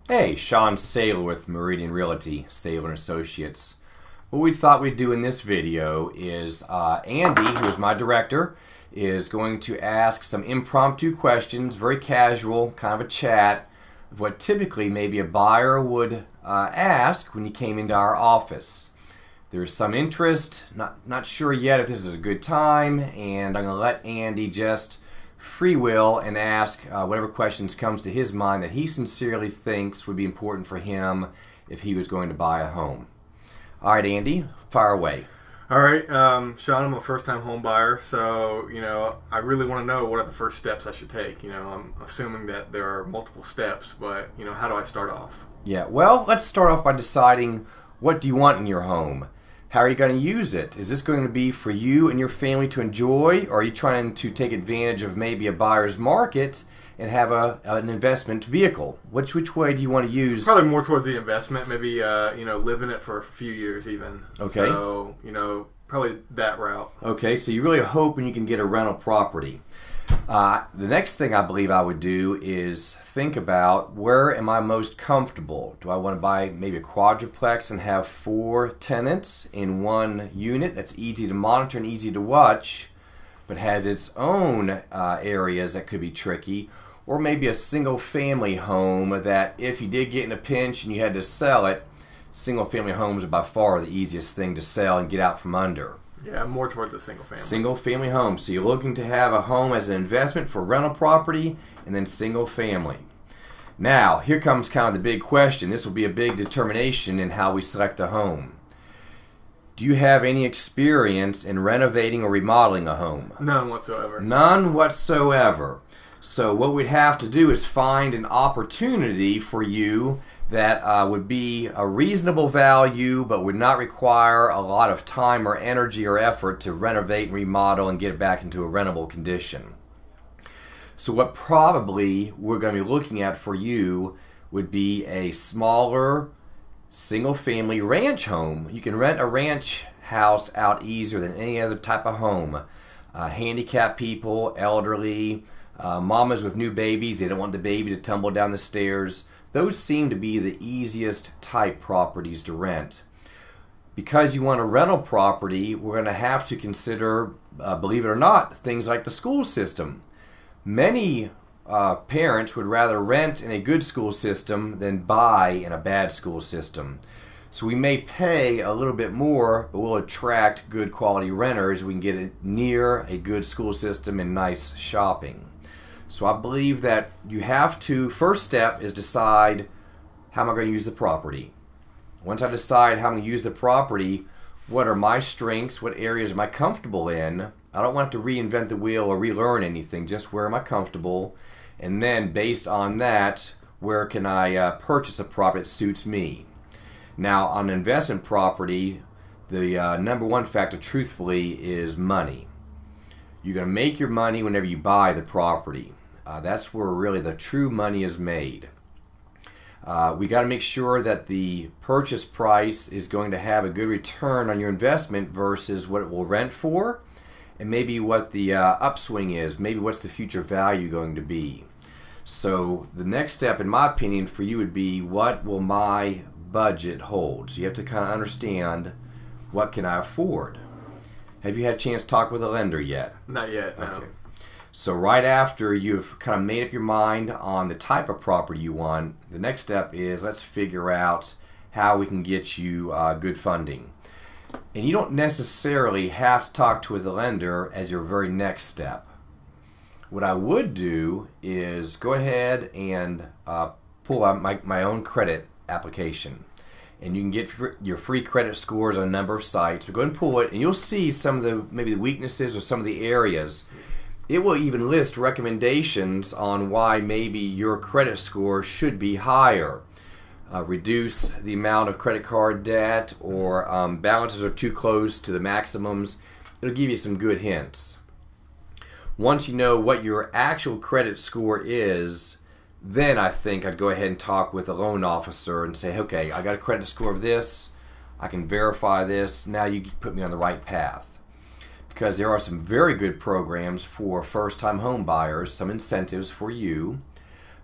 Hey, Shawn Saylor with Meridian Realty, Saylor and Associates. What we thought we'd do in this video is Andy, who is my director, is going to ask some impromptu questions, very casual, kind of a chat, of what typically maybe a buyer would ask when you came into our office. There's some interest, not sure yet if this is a good time, and I'm going to let Andy just free will and ask whatever questions comes to his mind that he sincerely thinks would be important for him if he was going to buy a home. All right, Andy, fire away. All right, Sean, I'm a first-time home buyer, so I really want to know what are the first steps I should take. I'm assuming that there are multiple steps, but how do I start off? Yeah, well, let's start off by deciding what do you want in your home. How are you going to use it? Is this going to be for you and your family to enjoy, or are you trying to take advantage of maybe a buyer's market and have an investment vehicle? Which way do you want to use? Probably more towards the investment, maybe live in it for a few years even. Okay. So probably that route. Okay, so you're really hoping you can get a rental property. The next thing I believe I would do is think about, where am I most comfortable? Do I want to buy maybe a quadruplex and have 4 tenants in one unit that's easy to monitor and easy to watch, but has its own areas that could be tricky? Or maybe a single family home that if you did get in a pinch and you had to sell it, single family homes are by far the easiest thing to sell and get out from under. Yeah, more towards a single family. Single family home. So you're looking to have a home as an investment for rental property and then single family. Now, here comes kind of the big question. This will be a big determination in how we select a home. Do you have any experience in renovating or remodeling a home? None whatsoever. None whatsoever. So what we'd have to do is find an opportunity for you that would be a reasonable value but would not require a lot of time or energy or effort to renovate and remodel and get it back into a rentable condition. So what probably we're going to be looking at for you would be a smaller single-family ranch home. You can rent a ranch house out easier than any other type of home. Handicapped people, elderly, mamas with new babies, they don't want the baby to tumble down the stairs. Those seem to be the easiest type properties to rent. Because you want a rental property, we're going to have to consider, believe it or not, things like the school system. Many parents would rather rent in a good school system than buy in a bad school system. So we may pay a little bit more, but we'll attract good quality renters. We can get it near a good school system and nice shopping. So I believe that you have to, first step is decide, how am I going to use the property? Once I decide how I'm going to use the property, what are my strengths? What areas am I comfortable in? I don't want to reinvent the wheel or relearn anything, just where am I comfortable? And then based on that, where can I purchase a property that suits me? Now, on an investment property, the number one factor, truthfully, is money. You're going to make your money whenever you buy the property. That's where really the true money is made. We got to make sure that the purchase price is going to have a good return on your investment versus what it will rent for, and maybe what the upswing is, maybe what's the future value going to be. So the next step, in my opinion, for you would be, what will my budget hold? So you have to kind of understand, what can I afford? Have you had a chance to talk with a lender yet? Not yet, no. Okay. So right after you've kind of made up your mind on the type of property you want, the next step is, let's figure out how we can get you good funding. And you don't necessarily have to talk to the lender as your very next step. What I would do is go ahead and pull out my own credit application. And you can get your free credit scores on a number of sites. But go ahead and pull it, and you'll see some of maybe the weaknesses or some of the areas. It will even list recommendations on why maybe your credit score should be higher. Reduce the amount of credit card debt, or balances are too close to the maximums. It'll give you some good hints. Once you know what your actual credit score is, then I think I'd go ahead and talk with a loan officer and say, okay, I got a credit score of this, I can verify this, now you put me on the right path. Because there are some very good programs for first-time home buyers, some incentives for you.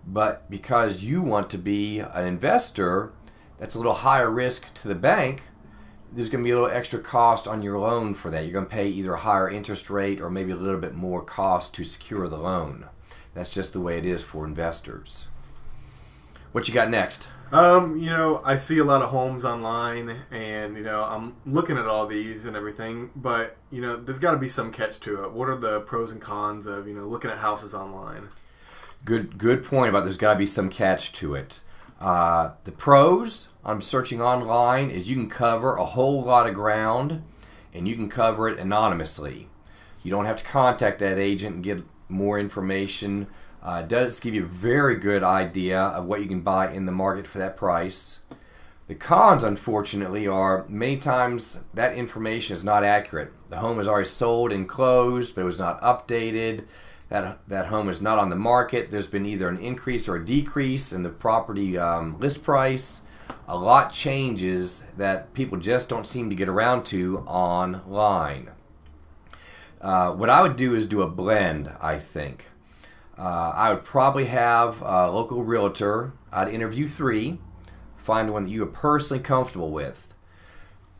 But because you want to be an investor, that's a little higher risk to the bank. There's going to be a little extra cost on your loan for that. You're going to pay either a higher interest rate or maybe a little bit more cost to secure the loan. That's just the way it is for investors. What you got next? I see a lot of homes online, and I'm looking at all these and everything, but there's got to be some catch to it. What are the pros and cons of looking at houses online? Good point about there's got to be some catch to it. The pros I'm searching online is you can cover a whole lot of ground, and you can cover it anonymously. You don't have to contact that agent and get more information. It does give you a very good idea of what you can buy in the market for that price. The cons, unfortunately, are many times that information is not accurate. The home is already sold and closed, but it was not updated. That home is not on the market. There's been either an increase or a decrease in the property list price. A lot changes that people just don't seem to get around to online. What I would do is do a blend, I think. I would probably have a local realtor. I'd interview 3, find one that you are personally comfortable with.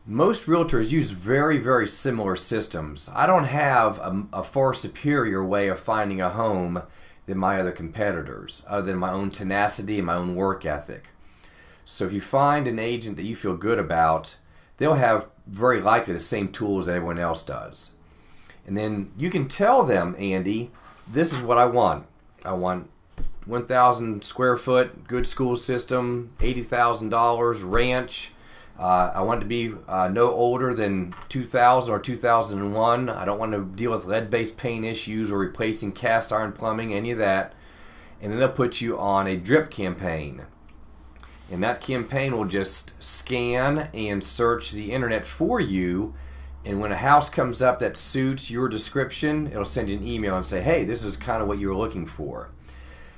Most realtors use very, very similar systems. I don't have a far superior way of finding a home than my other competitors, other than my own tenacity and my own work ethic. So if you find an agent that you feel good about, they'll have very likely the same tools that everyone else does. And then you can tell them, Andy, this is what I want. I want 1,000 square foot, good school system, $80,000 ranch. I want it to be no older than 2000 or 2001. I don't want to deal with lead-based paint issues or replacing cast iron plumbing, any of that. And then they'll put you on a drip campaign. And that campaign will just scan and search the internet for you. And when a house comes up that suits your description, it'll send you an email and say, hey, this is kind of what you were looking for.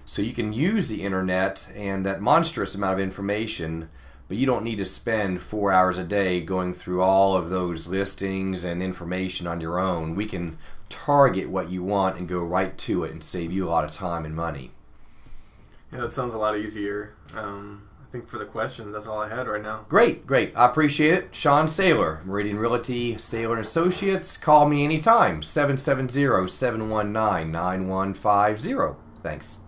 So you can use the internet and that monstrous amount of information, but you don't need to spend 4 hours a day going through all of those listings and information on your own. We can target what you want and go right to it and save you a lot of time and money. Yeah, that sounds a lot easier. I think for the questions, that's all I had right now. Great. I appreciate it. Shawn Saylor, Meridian Realty, Saylor & Associates. Call me anytime, 770-719-9150. Thanks.